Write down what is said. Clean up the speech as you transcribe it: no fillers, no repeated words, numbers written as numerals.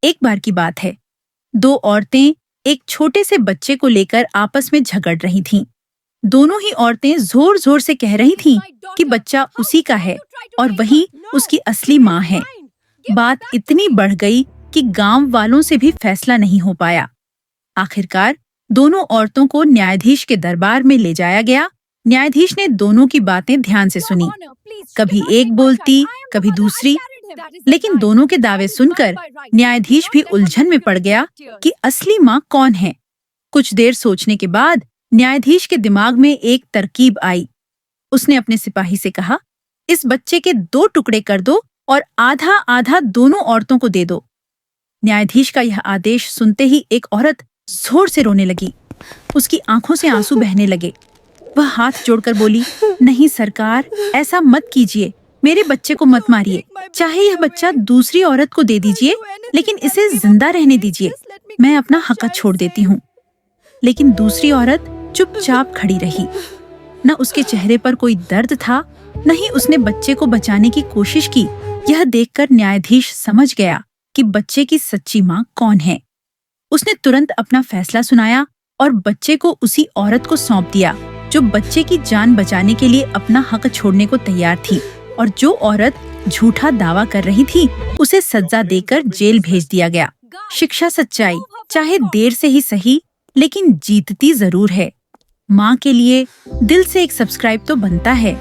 एक बार की बात है, दो औरतें एक छोटे से बच्चे को लेकर आपस में झगड़ रही थीं। दोनों ही औरतें जोर जोर से कह रही थीं कि बच्चा उसी का है और वही उसकी असली माँ है। बात इतनी बढ़ गई कि गांव वालों से भी फैसला नहीं हो पाया। आखिरकार दोनों औरतों को न्यायाधीश के दरबार में ले जाया गया। न्यायाधीश ने दोनों की बातें ध्यान से सुनी, कभी एक बोलती, कभी दूसरी, लेकिन दोनों के दावे सुनकर न्यायाधीश भी उलझन में पड़ गया कि असली माँ कौन है। कुछ देर सोचने के बाद न्यायाधीश के दिमाग में एक तरकीब आई। उसने अपने सिपाही से कहा, इस बच्चे के 2 टुकड़े कर दो और आधा आधा दोनों औरतों को दे दो। न्यायाधीश का यह आदेश सुनते ही एक औरत जोर से रोने लगी। उसकी आंखों से आंसू बहने लगे। वह हाथ जोड़कर बोली, नहीं सरकार, ऐसा मत कीजिए, मेरे बच्चे को मत मारिए। चाहे यह बच्चा दूसरी औरत को दे दीजिए, लेकिन इसे जिंदा रहने दीजिए। मैं अपना हक छोड़ देती हूँ। लेकिन दूसरी औरत चुपचाप खड़ी रही। न उसके चेहरे पर कोई दर्द था, न ही उसने बच्चे को बचाने की कोशिश की। यह देखकर न्यायाधीश समझ गया कि बच्चे की सच्ची माँ कौन है। उसने तुरंत अपना फैसला सुनाया और बच्चे को उसी औरत को सौंप दिया जो बच्चे की जान बचाने के लिए अपना हक छोड़ने को तैयार थी, और जो औरत झूठा दावा कर रही थी उसे सजा देकर जेल भेज दिया गया। शिक्षा सच्चाई चाहे देर से ही सही, लेकिन जीतती जरूर है। माँ के लिए दिल से एक सब्सक्राइब तो बनता है।